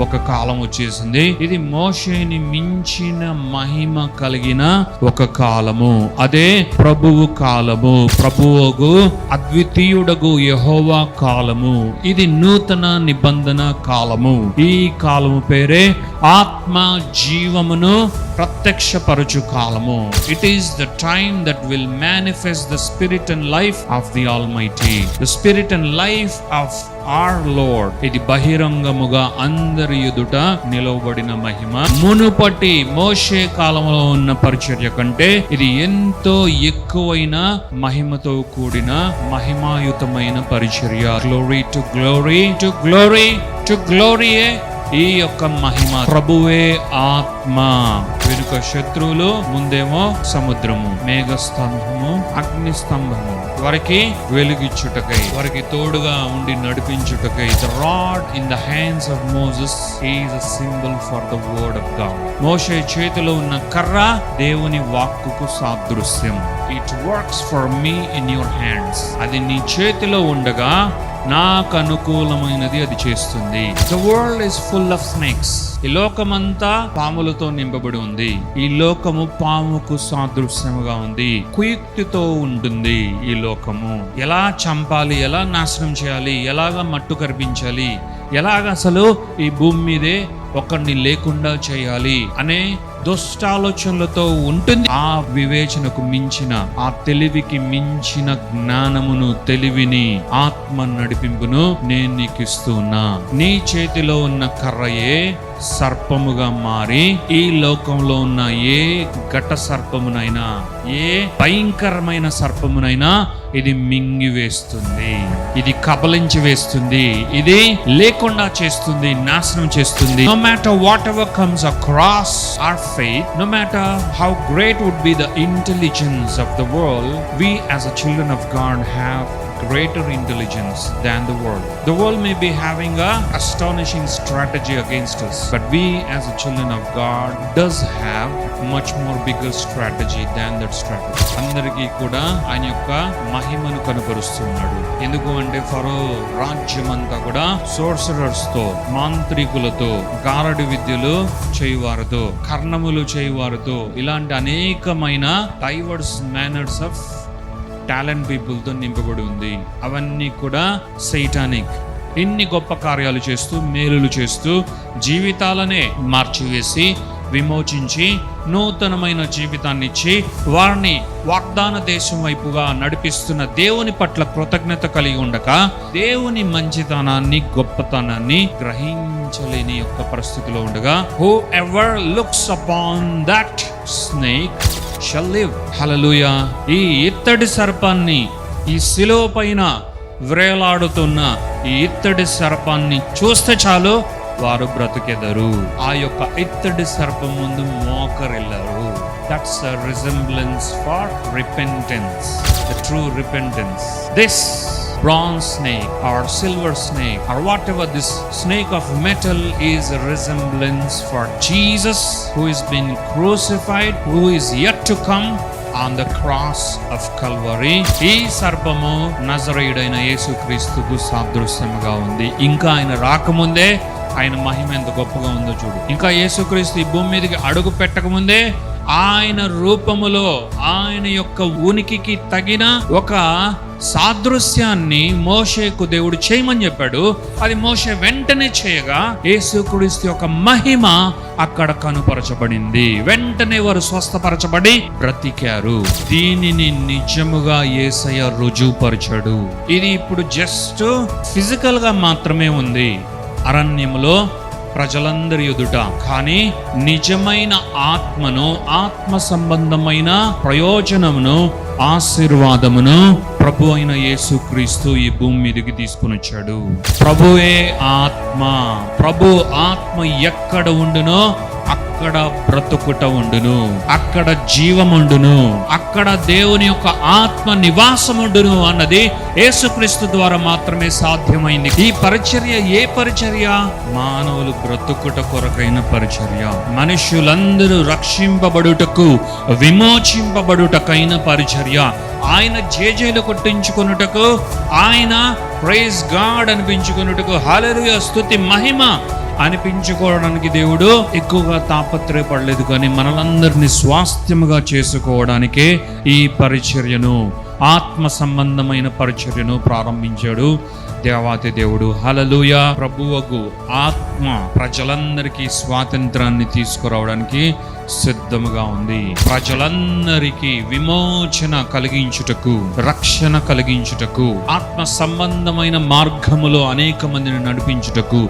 ఒక కాలం వచ్చేసింది. ఇది మోషేని మించిన మహిమ కలిగిన ఒక కాలము. అదే ప్రభువు కాలము, ప్రభువుకు అద్వితీయుడగు యెహోవా కాలము. ఇది నూతన నిబంధన కాలము. ఈ కాలము పేరే ఆత్మ జీవమును ప్రత్యక్షపరచు కాలము. It is the time that will manifest the spirit and life of the almighty, the spirit and life of our Lord. ఇది బహిరంగముగా అందరి ఎదుట నిలవబడిన మహిమ. మునుపటి మోషే కాలంలో ఉన్న పరిచర్య కంటే ఇది ఎంతో ఎక్కువైన మహిమతో కూడిన మహిమాయుతమైన పరిచర్య. Glory to glory to glory to గ్లోరీయే ఈ యొక్క మహిమ. ప్రభువే ఆత్మ. వెనుక శత్రువులు, ముందేమో సముద్రము, మేఘస్తంభము, అగ్ని స్తంభము, వారికి వెలుగిచ్చుటకై, వారికి తోడుగా ఉండి నడిపించుటకై. The rod in the hands of Moses is a symbol for the word of God. మోషే చేతిలో ఉన్న కర్ర దేవుని వాక్కుకు సాదృశ్యం. It works for me in your hands. అది నీ చేతిలో ఉండగా నాకు అనుకూలమైనది అది చేస్తుంది. The world is full of snakes. ఈ లోకమంతా పాములతో నింపబడి ఉంది. ఈ లోకము పాముకు సాదృశ్యముగా ఉంది. కుయుక్తితో ఉంటుంది ఈ లోకము. ఎలా చంపాలి, ఎలా నాశనం చేయాలి, ఎలాగా మట్టు కరిపించాలి, ఎలాగ అసలు ఈ భూమి మీదే ఒకరిని లేకుండా చేయాలి అనే దుష్టాలోచనలతో ఉంటుంది. ఆ వివేచనకు మించిన, ఆ తెలివికి మించిన జ్ఞానమును, తెలివిని, ఆత్మ నడిపింపును నేను నీకు ఇస్తున్నా. నీ చేతిలో ఉన్న కర్రయే సర్పముగా మారి ఈ లోకంలో ఉన్న ఏ ఘట సర్పమునైనా, ఏ భయంకరమైన సర్పమునైనా ఇది మింగి వేస్తుంది, ఇది కబలించి వేస్తుంది, ఇది లేకుండా చేస్తుంది, నాశనం చేస్తుంది. No matter whatever comes across our faith, no matter how great would be the intelligence of the world, we as a children of God have greater intelligence than the world. The world may be having a astonishing strategy against us, but we as a children of God does have much more bigger strategy than that strategy. అందరికీ కూడా ఆయన యొక్క మహిమను కనబరుస్తున్నాడు. ఎందుకు అంటే ఫరో రాజ్యమంతా కూడా సోర్సరర్స్ తో, మాంత్రికులతో, గారడి విద్యలు చేయువారితో, కర్ణములు చేయువారితో, ఇలాంటి అనేకమైన డైవర్స్ మేనర్స్ ఆఫ్ టాలెంట్ పీపుల్తో నింపబడి ఉంది. అవన్నీ కూడా సైటానిక్. ఇన్ని గొప్ప కార్యాలు చేస్తూ, మేలులు చేస్తూ, జీవితాలనే మార్చివేసి, విమోచించి, నూతనమైన జీవితాన్ని ఇచ్చి, వారిని వాగ్దాన దేశం వైపుగా నడిపిస్తున్న దేవుని పట్ల కృతజ్ఞత కలిగి ఉండక, దేవుని మంచితనాన్ని, గొప్పతనాన్ని గ్రహించలేని యొక్క పరిస్థితిలో ఉండగా, who ever looks upon that snake shall live. Hallelujah. ఈ ఇత్తడి సర్పాన్ని, ఈ శిలువ పైన వ్రేలాడుతున్న ఈ ఇత్తడి సర్పాన్ని చూస్తే చాలు వారు బ్రతికెదరు. ఆ యొక్క ఇత్తడి సర్పం ముందు మోకరిల్లారు. That's a resemblance for repentance, the true repentance. This bronze snake or silver snake or whatever this snake of metal is a resemblance for Jesus, who is been crucified, who is yet to come on the cross of Calvary. ఈ సర్పము నజరేయుడైన యేసుక్రీస్తుకు సాదృశ్యముగా ఉంది. ఇంకా ఆయన రాకముందే ఆయన మహిమ ఎంత గొప్పగా ఉందో చూడు. ఇంకా యేసుక్రీస్తు ఈ భూమి మీదకి అడుగు పెట్టకముందే ఆయన రూపములో, ఆయన యొక్క ఉనికికి తగిన ఒక సాదృశ్యాన్ని మోషేకు దేవుడు చేయమని చెప్పాడు. అది మోషే వెంటనే చేయగా యేసుక్రీస్తు యొక్క మహిమ అక్కడ కనుపరచబడింది. వెంటనే వారు స్వస్థపరచబడి బ్రతికారు. దీనిని నిజముగా యేసయ్య రుజువుపరచాడు. ఇది ఇప్పుడు జస్ట్ ఫిజికల్ గా మాత్రమే ఉంది అరణ్యములో ప్రజలందరి ఎదుట. కానీ నిజమైన ఆత్మను, ఆత్మ సంబంధమైన ప్రయోజనమును, ఆశీర్వాదమును ప్రభు అయిన యేసుక్రీస్తు ఈ భూమి మీదకి తీసుకుని వచ్చాడు. ప్రభువే ఆత్మ. ప్రభు ఆత్మ ఎక్కడ ఉండునో అక్కడ బ్రతుకుట ఉండును, అక్కడ జీవముండును, అక్కడ దేవుని యొక్క ఆత్మ నివాసముండును అన్నది యేసుక్రీస్తు ద్వారా మాత్రమే సాధ్యమైంది. ఈ పరిచర్య ఏ పరిచర్య? మానవులు బ్రతుకుట కొరకైన పరిచర్య. మనుష్యులందరూ రక్షింపబడుటకు, విమోచింపబడుటకైన పరిచర్య. ఆయన జేజేలు కొట్టించుకొనుటకు, ఆయన ప్రైజ్ గాడ్ అనిపించుకొనుటకు, హల్లెలూయా స్తుతి మహిమ అనిపించుకోవడానికి దేవుడు ఎక్కువగా తాపత్రయపడలేదు, కానీ మనలందరినీ స్వాస్థ్యముగా చేసుకోవడానికే ఈ పరిచర్యను, ఆత్మ సంబంధమైన పరిచర్యను ప్రారంభించాడు దేవాతి దేవుడు. హల్లెలూయా. ప్రభువగు ఆత్మ ప్రజలందరికీ స్వాతంత్రాన్ని తీసుకురావడానికి సిద్ధముగా ఉంది. ప్రజలందరికీ విమోచన కలిగించుటకు, రక్షణ కలిగించుటకు, ఆత్మ సంబంధమైన మార్గములో అనేక మందిని నడిపించుటకు,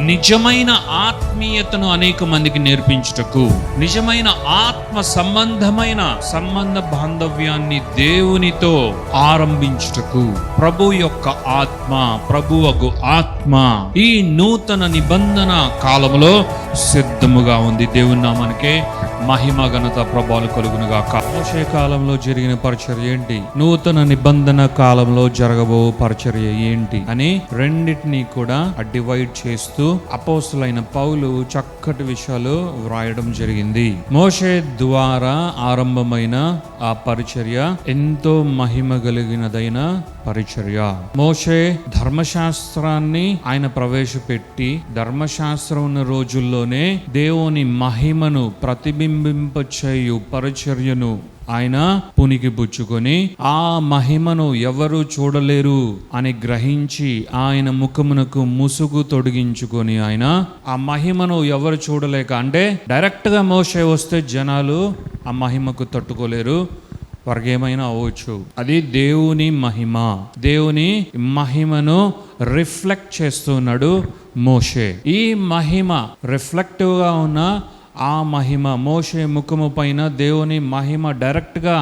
నిజమైన ఆత్మీయతను అనేక మందికి నేర్పించుటకు, నిజమైన ఆత్మ సంబంధమైన సంబంధ బాంధవ్యాన్ని దేవునితో ఆరంభించుటకు ప్రభు యొక్క ఆత్మ, ప్రభువగు ఆత్మ ఈ నూతన నిబంధన కాలములో సిద్ధముగా ఉంది. దేవుని నామానికే మహిమ ఘనత ప్రభావాలు కలుగునుగాక. మోషే కాలంలో జరిగిన పరిచర్య ఏంటి, నూతన నిబంధన కాలంలో జరగబో పరిచర్య ఏంటి అని రెండింటినీ కూడా డివైడ్ చేస్తూ అపోస్తులైన పౌలు చక్కటి విషయాలు వ్రాయడం జరిగింది. మోషే ద్వారా ఆరంభమైన ఆ పరిచర్య ఎంతో మహిమ కలిగినదైన పరిచర్య. మోషే ధర్మశాస్త్రాన్ని ఆయన ప్రవేశపెట్టి ధర్మశాస్త్రం ఉన్న రోజుల్లోనే దేవుని మహిమను ప్రతిబింబింపచేయు పరిచర్యను ఆయన పునికి పుచ్చుకొని ఆ మహిమను ఎవరు చూడలేరు అని గ్రహించి ఆయన ముఖమునకు ముసుగు తొడిగించుకొని ఆయన ఆ మహిమను ఎవరు చూడలేక, అంటే డైరెక్ట్ గా మోషే వస్తే జనాలు ఆ మహిమకు తట్టుకోలేరు, వారికి ఏమైనా అవ్వచ్చు. అది దేవుని మహిమ. దేవుని మహిమను రిఫ్లెక్ట్ చేస్తున్నాడు మోషే. ఈ మహిమ రిఫ్లెక్టివ్ గా ఉన్న ఆ మహిమ, మోషే ముఖము పైన దేవుని మహిమ డైరెక్ట్ గా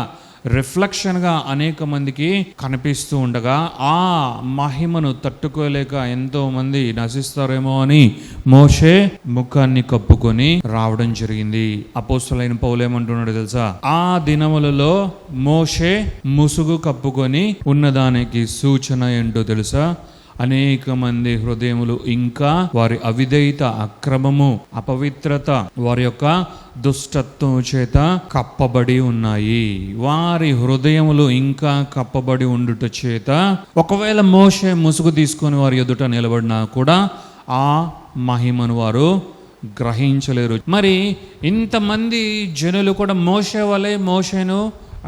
రిఫ్లెక్షన్ గా అనేక మందికి కనిపిస్తూ ఉండగా ఆ మహిమను తట్టుకోలేక ఎంతో మంది నశిస్తారేమో అని మోషే ముఖాన్ని కప్పుకొని రావడం జరిగింది. అపోస్తలుడైన పౌలు ఏమంటున్నాడు తెలుసా, ఆ దినములలో మోషే ముసుగు కప్పుకొని ఉన్నదానికి సూచన ఏంటో తెలుసా, అనేక మంది హృదయములు ఇంకా వారి అవిధేయత, అక్రమము, అపవిత్రత, వారి యొక్క దుష్టత్వం చేత కప్పబడి ఉన్నాయి. వారి హృదయములు ఇంకా కప్పబడి ఉండుట చేత ఒకవేళ మోషే ముసుగు తీసుకొని వారి ఎదుట నిలబడినా కూడా ఆ మహిమను వారు గ్రహించలేరు. మరి ఇంతమంది జనులు కూడా మోషే వలె మోషేను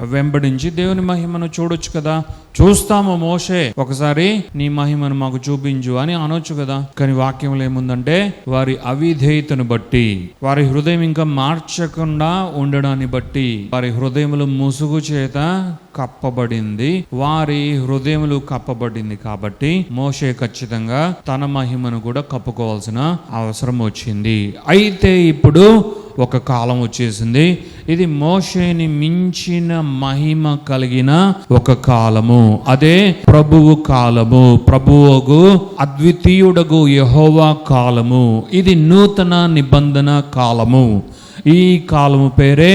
వెంబడించి దేవుని మహిమను చూడొచ్చు కదా. చూస్తాము, మోషే ఒకసారి నీ మహిమను మాకు చూపించు అని అనొచ్చు కదా. కానీ వాక్యంలో ఏముందంటే వారి అవిధేయతను బట్టి, వారి హృదయం ఇంకా మార్చకుండా ఉండడాన్ని బట్టి, వారి హృదయములు ముసుగు చేత కప్పబడింది, వారి హృదయములు కప్పబడింది. కాబట్టి మోషే ఖచ్చితంగా తన మహిమను కూడా కప్పుకోవాల్సిన అవసరం వచ్చింది. అయితే ఇప్పుడు ఒక కాలం వచ్చేసింది. ఇది మోషేని మించిన మహిమ కలిగిన ఒక కాలము. అదే ప్రభువు కాలము, ప్రభువుకు అద్వితీయుడగు యెహోవా కాలము. ఇది నూతన నిబంధన కాలము. ఈ కాలము పేరే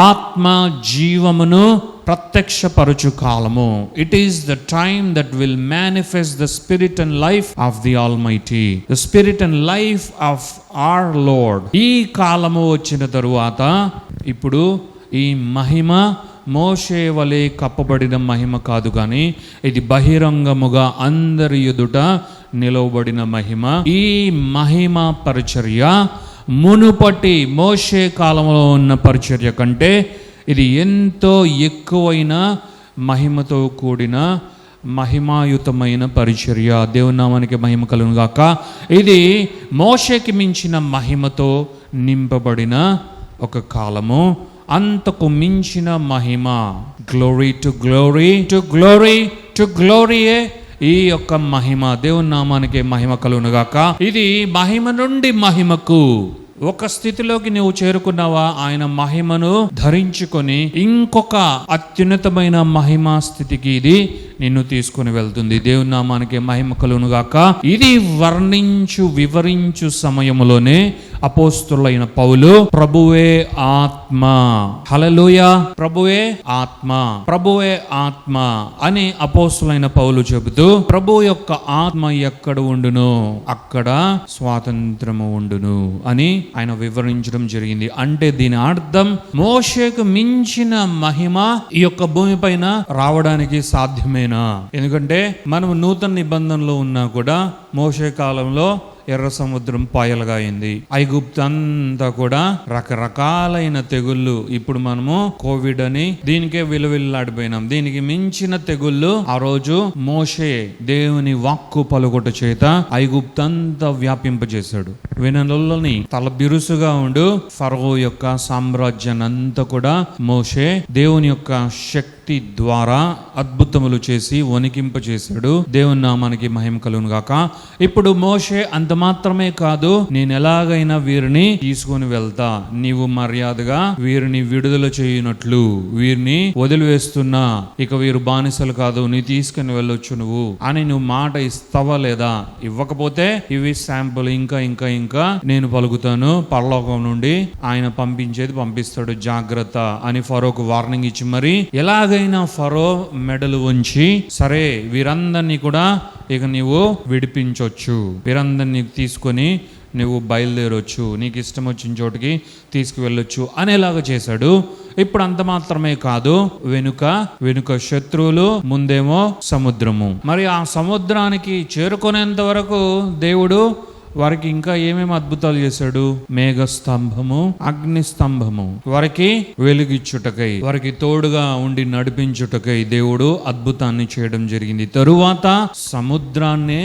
ఆత్మ జీవమును ప్రత్యక్షపరచు కాలము. It is the time that will manifest the spirit and life of the almighty, the spirit and life of our Lord. ఈ కాలము వచ్చిన తరువాత ఇప్పుడు ఈ మహిమ మోషే వలె కప్పబడిన మహిమ కాదు, కానీ ఇది బహిరంగముగా అందరి ఎదుట నిలవబడిన మహిమ. ఈ మహిమ పరిచర్య మునుపటి మోషే కాలంలో ఉన్న పరిచర్య కంటే ఇది ఎంతో ఎక్కువైన మహిమతో కూడిన మహిమాయుతమైన పరిచర్య. దేవుని నామానికి మహిమ కలుగును గాక. ఇది మోషేకి మించిన మహిమతో నింపబడిన ఒక కాలము. అంతకు మించిన మహిమ, glory to glory to glory to గ్లోరీయే ఈ యొక్క మహిమ. దేవుని నామానికి మహిమ కలుగును గాక. ఇది మహిమ నుండి మహిమకు ఒక స్థితిలోకి నువ్వు చేరుకున్నావా, ఆయన మహిమను ధరించుకొని ఇంకొక అత్యున్నతమైన మహిమా స్థితికి ఇది నిన్ను తీసుకుని వెళ్తుంది. దేవుని నామానికి మహిమ కలుగును గాక. ఇది వివరించు సమయములోనే అపోస్తులైన పౌలు ప్రభువే ఆత్మ, హల్లెలూయా, ప్రభువే ఆత్మ, ప్రభువే ఆత్మ అని అపోస్తులైన పౌలు చెబుతూ ప్రభు యొక్క ఆత్మ ఎక్కడ ఉండును అక్కడ స్వాతంత్రము ఉండును అని ఆయన వివరించడం జరిగింది. అంటే దీని అర్థం మోషేకు మించిన మహిమ ఈ యొక్క భూమి పైన రావడానికి సాధ్యమేనా? ఎందుకంటే మనం నూతన నిబంధనలో ఉన్నా కూడా మోషే కాలంలో ఎర్ర సముద్రం పాయలుగా అయింది. ఐగుప్తు అంతా కూడా రకరకాలైన తెగుళ్ళు, ఇప్పుడు మనము కోవిడ్ అని దీనికే విలువిల్లాడిపోయినాం. దీనికి మించిన తెగుళ్ళు ఆ రోజు మోషే దేవుని వాక్కు పలుకుట చేత ఐగుప్తు అంతా వ్యాపింపజేశాడు. వినలోని తల బిరుసుగా ఉండు ఫరో యొక్క సామ్రాజ్యాన్ని అంతా కూడా మోషే దేవుని యొక్క శక్తి ద్వారా అద్భుతములు చేసి వణికింపజేశాడు. దేవుని నామానికి మహిమ కలుగును గాక. ఇప్పుడు మోషే అంత మాత్రమే కాదు, నేను ఎలాగైనా వీరిని తీసుకొని వెళ్తా, నీవు మర్యాదగా వీరిని విడుదల చేయనట్లు, వీరిని వదిలివేస్తున్నా, ఇక వీరు బానిసలు కాదు, నీ తీసుకుని వెళ్ళొచ్చు నువ్వు అని నువ్వు మాట ఇస్తావా లేదా? ఇవ్వకపోతే ఇవి శాంపుల్, ఇంకా ఇంకా ఇంకా నేను పలుకుతాను, పరలోకం నుండి ఆయన పంపించేది పంపిస్తాడు, జాగ్రత్త అని ఫరోకు వార్నింగ్ ఇచ్చి మరి ఎలాగైనా ఫరో మెడలు ఉంచి సరే వీరందరినీ కూడా ఇక నీవు విడిపించొచ్చు, వీరందరినీ తీసుకొని నువ్వు బయలుదేరొచ్చు, నీకు ఇష్టం వచ్చిన చోటుకి తీసుకువెళ్ళొచ్చు అనేలాగా చేశాడు. ఇప్పుడు అంత మాత్రమే కాదు, వెనుక శత్రువులు, ముందేమో సముద్రము. మరి ఆ సముద్రానికి చేరుకునేంత వరకు దేవుడు వారికి ఇంకా ఏమేమి అద్భుతాలు చేశాడు? మేఘస్తంభము, అగ్ని స్తంభము, వారికి వెలుగిచ్చుటకై, వారికి తోడుగా ఉండి నడిపించుటకై దేవుడు అద్భుతాన్ని చేయడం జరిగింది. తరువాత సముద్రాన్ని,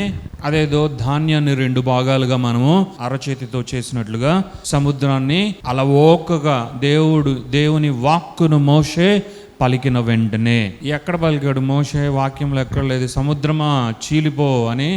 అదేదో ధాన్యాన్ని 2 భాగాలుగా మనము అరచేతితో చేసినట్లుగా సముద్రాన్ని అలవోకగా దేవుని వాక్కును మోషే పలికిన వెంటనే, ఎక్కడ పలికాడు మోషే? వాక్యంలో ఎక్కడ లేదు సముద్రమా చీలిపో అని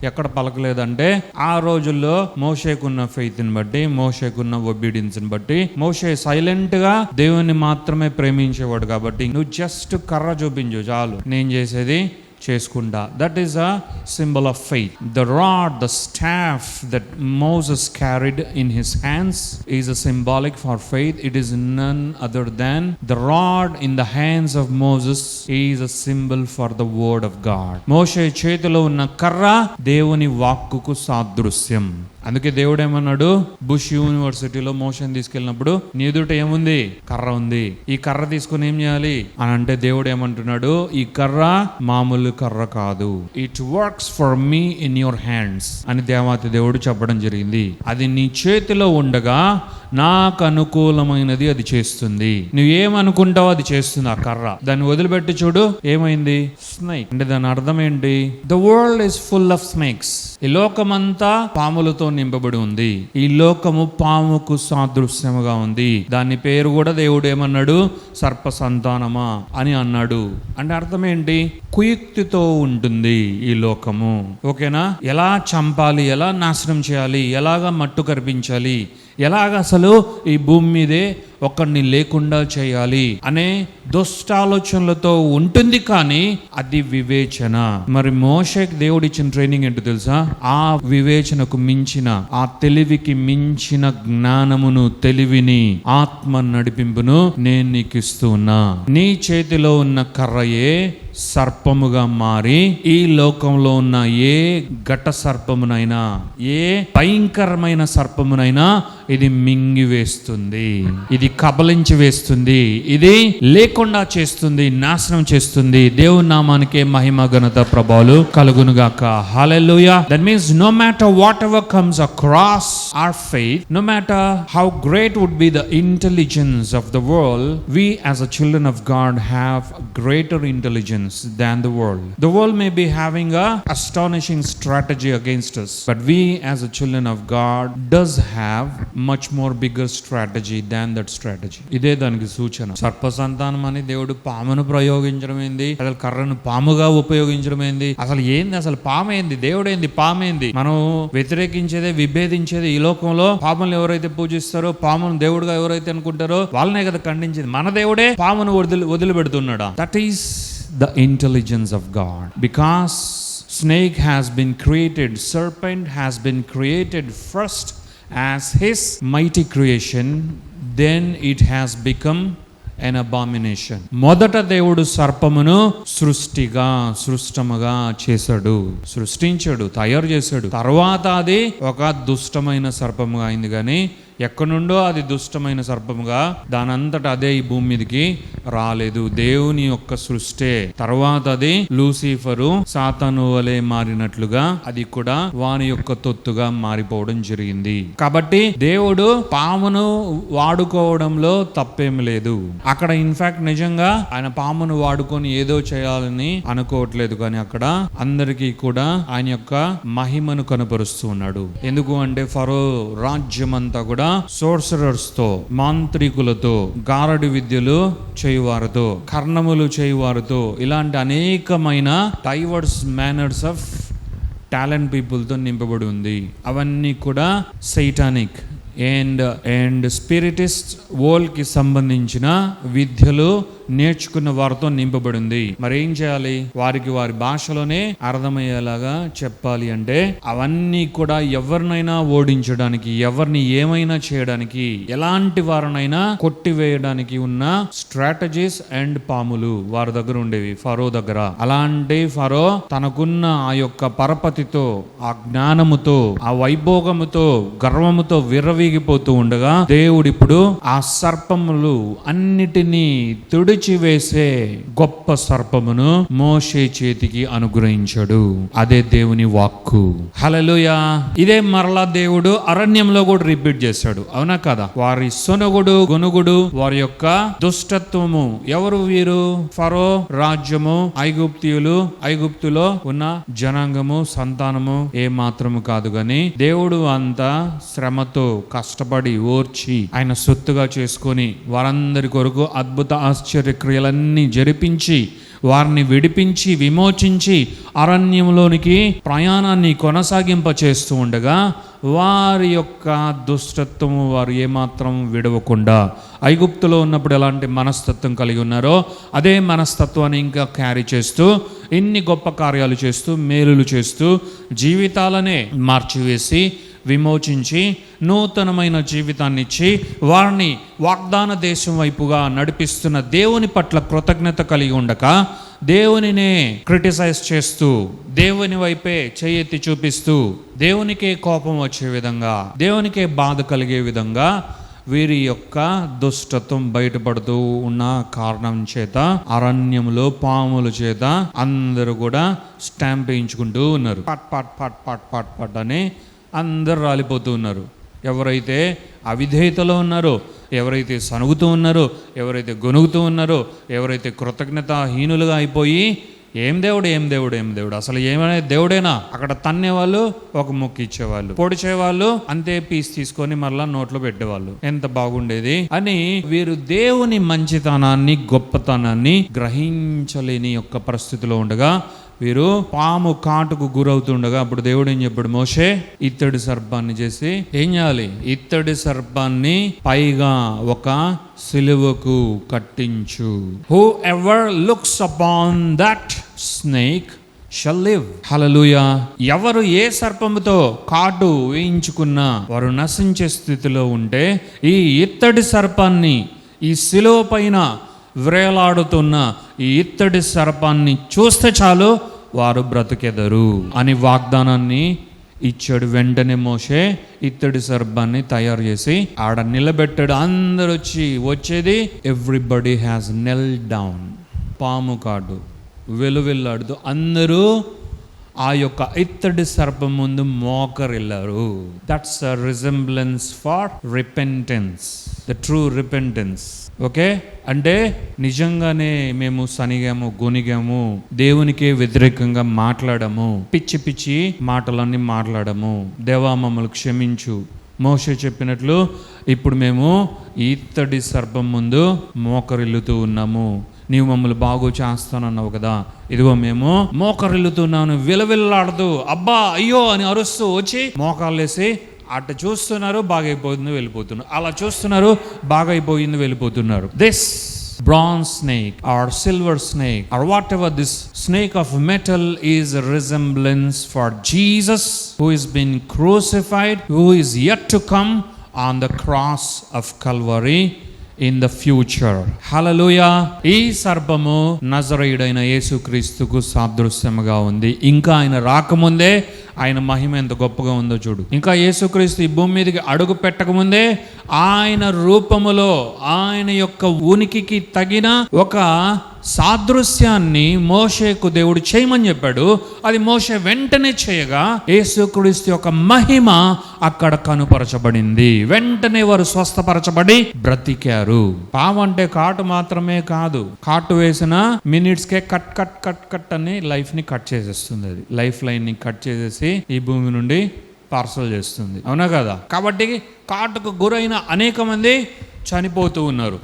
ఎక్కడ పలకలేదంటే, ఆ రోజుల్లో మోషేకున్న ఫెయిత్ని బట్టి, మోషేకున్న ఒబీడియన్స్ని బట్టి, మోషే సైలెంట్ గా దేవుని మాత్రమే ప్రేమించేవాడు కాబట్టి, నువ్వు జస్ట్ కర్ర చూపించు చాలు, నేను చేసేది చేసుకుంటా. That is a symbol of faith. The rod, the staff that Moses carried in his hands is a symbolic for faith. It is none other than the rod in the hands of Moses is a symbol for the word of God. మోషే చేతిలో ఉన్న కర్ర దేవుని వాక్కుకు సాదృశ్యం. అందుకే దేవుడు ఏమన్నాడు? Bush యూనివర్సిటీలో మోషన్ తీసుకెళ్ళినప్పుడు నీ ఎదుట ఏముంది? కర్ర ఉంది, ఈ కర్ర తీసుకుని ఏం చేయాలి అని అంటే, దేవుడు ఏమంటున్నాడు? ఈ కర్ర మామూలు కర్ర కాదు, it works for me in your hands అని దేవాతి దేవుడు చెప్పడం జరిగింది. అది నీ చేతిలో ఉండగా నాకు అనుకూలమైనది అది చేస్తుంది. నువ్వేమనుకుంటావో అది చేస్తుంది ఆ కర్ర. దాన్ని వదిలిపెట్టి చూడు, ఏమైంది? స్నేక్. అంటే దాని అర్థం ఏంటి? The world is full of snakes. ఈ లోకమంతా పాములతో నింపబడి ఉంది. ఈ లోకము పాముకు సాదృశ్యముగా ఉంది. దాని పేరు కూడా దేవుడు ఏమన్నాడు? సర్ప సంతానమా అని అన్నాడు. అంటే అర్థం ఏంటి? కుయుక్తితో ఉంటుంది ఈ లోకము. ఓకేనా? ఎలా చంపాలి, ఎలా నాశనం చేయాలి, ఎలాగా మట్టు కరిపించాలి, ఎలాగ అసలు ఈ భూమి మీదే ఒకరిని లేకుండా చేయాలి అనే దుష్టాలోచనలతో ఉంటుంది. కానీ అది వివేచన. మరి మోషేకి దేవుడు ఇచ్చిన ట్రైనింగ్ ఏంటో తెలుసా? ఆ వివేచనకు మించిన, ఆ తెలివికి మించిన జ్ఞానమును, తెలివిని, ఆత్మ నడిపింపును నేను నీకు ఇస్తూ ఉన్నా. నీ చేతిలో ఉన్న కర్రయే సర్పముగా మారి ఈ లోకంలో ఉన్న ఏ ఘట సర్పమునైనా, ఏ భయంకరమైన సర్పమునైనా ఇది మింగి వేస్తుంది, ఇది కబలించి వేస్తుంది, ఇది లేకుండా చేస్తుంది, నాశనం చేస్తుంది. దేవుని నామానికే మహిమ, ఘనత, ప్రభావాలు కలుగునుగాక. హల్లెలూయా. That means no matter whatever comes across our faith, no matter how great would be the intelligence of the world, we as a children of God have greater intelligence than the world. The world may be having a astonishing strategy against us, but we as a children of God does have much more bigger strategy than that strategy. ఇదే దానికి సూచన. సర్ప సంతానం అని దేవుడు పామును ప్రయోగించడం ఏంది? అసలు కర్రను పాముగా ఉపయోగించడం ఏంది? అసలు ఏంది? అసలు పాము ఏంది? దేవుడు ఏంది? పాము ఏంది? మనం వ్యతిరేకించేదే, విభేదించేది. ఈ లోకంలో పాములను ఎవరైతే పూజిస్తారో, పామును దేవుడుగా ఎవరైతే అనుకుంటారో వాళ్ళనే కదా ఖండించేది. మన దేవుడే పామును వదిలిపెడుతున్నాడా? That is the intelligence of God. Because snake has been created, serpent has been created first as his mighty creation, then it has become an abomination. మొదట దేవుడు సర్పమును సృష్టముగా చేశాడు, సృష్టించాడు, తయారు చేశాడు. తర్వాత అది ఒక దుష్టమైన సర్పముగా అయింది. కానీ ఎక్కడి నుండో అది దుష్టమైన సర్పముగా దానంతట అదే ఈ భూమి మీదకి రాలేదు. దేవుని యొక్క సృష్టే. తర్వాత అది లూసిఫరు సాతాను వలె మారినట్లుగా అది కూడా వాని యొక్క తొత్తుగా మారిపోవడం జరిగింది. కాబట్టి దేవుడు పామును వాడుకోవడంలో తప్పేమి లేదు. అక్కడ ఇన్ఫాక్ట్ నిజంగా ఆయన పామును వాడుకొని ఏదో చేయాలని అనుకోవట్లేదు, కానీ అక్కడ అందరికీ కూడా ఆయన యొక్క మహిమను కనపరుస్తూ ఉన్నాడు. ఎందుకు అంటే ఫరో రాజ్యం అంతా కూడా సోర్సరర్స్ తో, మాంత్రికులతో, గారడి విద్యలు చేయువారితో, కర్ణములు చేయువారితో, ఇలాంటి అనేకమైన డైవర్స్ మేనర్స్ ఆఫ్ టాలెంట్ పీపుల్తో నింపబడి ఉంది. అవన్నీ కూడా సైటానిక్ అండ్ స్పిరిటిస్ట్ వరల్డ్ కి సంబంధించిన విద్యలు నేర్చుకున్న వారితో నింపబడింది. మరి ఏం చేయాలి? వారికి వారి భాషలోనే అర్థమయ్యేలాగా చెప్పాలి. అంటే అవన్నీ కూడా ఎవరినైనా ఓడించడానికి, ఎవరిని ఏమైనా చేయడానికి, ఎలాంటి వారినైనా కొట్టివేయడానికి ఉన్న స్ట్రాటజీస్ అండ్ పాములు వారి దగ్గర ఉండేవి, ఫరో దగ్గర. అలాంటి ఫరో తనకున్న ఆ యొక్క పరపతితో, ఆ జ్ఞానముతో, ఆ వైభోగముతో, గర్వముతో విర్రవీగిపోతూ ఉండగా దేవుడు ఇప్పుడు ఆ సర్పములు అన్నిటినీ తుడిచివేసే గొప్ప సర్పమును మోషే చేతికి అనుగ్రహించాడు. అదే దేవుని వాక్కు. హల్లెలూయా. ఇదే మరలా దేవుడు అరణ్యంలో కూడా రిపీట్ చేశాడు. అవునా కదా? వారి సొనగుడు, గొనుగుడు, వారి యొక్క దుష్టత్వము. ఎవరు వీరు? ఫరో రాజ్యము, ఐగుప్తులో ఉన్న జనాంగము, సంతానము ఏ మాత్రము కాదు గాని దేవుడు అంతా శ్రమతో కష్టపడి ఓర్చి ఆయన సొత్తుగా చేసుకొని వారందరి కొరకు అద్భుత ఆశ్చర్యక్రియలన్నీ జరిపించి వారిని విడిపించి విమోచించి అరణ్యంలోనికి ప్రయాణాన్ని కొనసాగింప చేస్తూ ఉండగా వారి యొక్క దుష్టత్వము వారు ఏమాత్రం విడవకుండా ఐగుప్తులో ఉన్నప్పుడు ఎలాంటి మనస్తత్వం కలిగి ఉన్నారో అదే మనస్తత్వాన్ని ఇంకా క్యారీ చేస్తూ ఎన్ని గొప్ప కార్యాలు చేస్తూ మేలులు చేస్తూ జీవితాలనే మార్చివేసి విమోచించి నూతనమైన జీవితాన్ని ఇచ్చి వారిని వాగ్దాన దేశం వైపుగా నడిపిస్తున్న దేవుని పట్ల కృతజ్ఞత కలిగి ఉండక దేవునినే క్రిటిసైజ్ చేస్తూ దేవుని వైపే చెయ్యెత్తి చూపిస్తూ దేవునికే కోపం వచ్చే విధంగా, దేవునికే బాధ కలిగే విధంగా వీరి యొక్క దుష్టత్వం బయటపడుతూ ఉన్న కారణం చేత అరణ్యంలో పాముల చేత అందరూ కూడా స్టాంప్ వేయించుకుంటూ ఉన్నారు. పట్ పట్ పట్ పట్ పట్ పట్ అని అందరు రాలిపోతూ ఉన్నారు. ఎవరైతే అవిధేయతలో ఉన్నారో, ఎవరైతే సనుగుతూ ఉన్నారో, ఎవరైతే గొనుగుతూ ఉన్నారో, ఎవరైతే కృతజ్ఞతాహీనులుగా అయిపోయి ఏం దేవుడు అసలు ఏమైనా దేవుడేనా, అక్కడ తన్నేవాళ్ళు ఒక ముక్కు ఇచ్చేవాళ్ళు, పొడిచేవాళ్ళు అంతే పీస్ తీసుకొని మరలా నోట్లో పెట్టేవాళ్ళు. ఎంత బాగుండేది అని వీరు దేవుని మంచితనాన్ని, గొప్పతనాన్ని గ్రహించలేని యొక్క పరిస్థితిలో ఉండగా వీరు పాము కాటుకు గురవుతుండగా అప్పుడు దేవుడు ఏం చెప్పాడు? మోషే ఇత్తడి సర్పాన్ని చేసి ఏం చేయాలి? ఇత్తడి సర్పాన్ని పైగా ఒక సిలువకు కట్టించు. Whoever looks upon that snake shall live. హల్లెలూయా. ఎవరు ఏ సర్పముతో కాటు వేయించుకున్నా వారు నశించే స్థితిలో ఉంటే ఈ ఇత్తడి సర్పాన్ని, ఈ సిలువ పైన వ్రేలాడుతున్న ఈ ఇత్తడి సర్పాన్ని చూస్తే చాలు వారు బ్రతికెదరు అని వాగ్దానాన్ని ఇచ్చాడు. వెంటనే మోషే ఇత్తడి సర్పాన్ని తయారు చేసి ఆడ నిలబెట్టాడు. అందరు వచ్చేది ఎవ్రీబడి హ్యాస్ నెల్ డౌన్. పాము కాడు వెలువెల్లాడుతూ అందరూ ఆ యొక్క ఇత్తడి సర్పం ముందు మోకరిల్లారు. That's a resemblance for repentance, the true repentance. Okay, అంటే నిజంగానే మేము సనిగాము, గొనిగాము, దేవునికే వ్యతిరేకంగా మాట్లాడము, పిచ్చి పిచ్చి మాటలన్నీ మాట్లాడము, దేవా మమ్మల్ని క్షమించు. మోషే చెప్పినట్లు ఇప్పుడు మేము ఇత్తడి సర్పం ముందు మోకరిల్లుతూ ఉన్నాము. నీవు మమ్మల్ని బాగు చేస్తానన్నావు కదా, ఇదిగో మేము మోకరిల్లుతున్నాను. విలవిల్లాడుతూ అబ్బా అయ్యో అని అరుస్తూ వచ్చి మోకాళ్ళేసి అట్ట చూస్తున్నారు, బాగైపోయింది వెళ్ళిపోతున్నారు, అలా చూస్తున్నారు, బాగైపోయింది వెళ్ళిపోతున్నారు. This bronze snake or silver snake or whatever this snake of metal is a resemblance for Jesus who is been crucified, who is yet to come on the cross of Calvary in the future. Hallelujah. ఈ సర్పము నజరేయుడైన యేసుక్రీస్తుకు సాదృశ్యముగా ఉంది. ఇంకా ఆయన రాకముందే ఆయన మహిమ ఎంత గొప్పగా ఉందో చూడు. ఇంకా యేసుక్రీస్తు ఈ భూమి మీదకి అడుగు పెట్టకముందే ఆయన రూపములో ఆయన యొక్క ఉనికికి తగిన ఒక సాదృశ్యాన్ని మోషేకు దేవుడు చేయమని చెప్పాడు. అది మోషే వెంటనే చేయగా యేసుక్రీస్తు యొక్క మహిమ అక్కడ కనుపరచబడింది. వెంటనే వారు స్వస్థపరచబడి బ్రతికారు. పాము అంటే కాటు మాత్రమే కాదు, కాటు వేసిన మినిట్స్కే కట్ కట్ కట్ కట్ అని లైఫ్ ని కట్ చేసేస్తుంది. అది లైఫ్ లైన్ ని కట్ చేసేసి ఈ భూమి నుండి పార్సల్ చేస్తుంది, అవునా కదా? కాబట్టి కాటుకు గురైన అనేక మంది చనిపోతూ ఉన్నారు.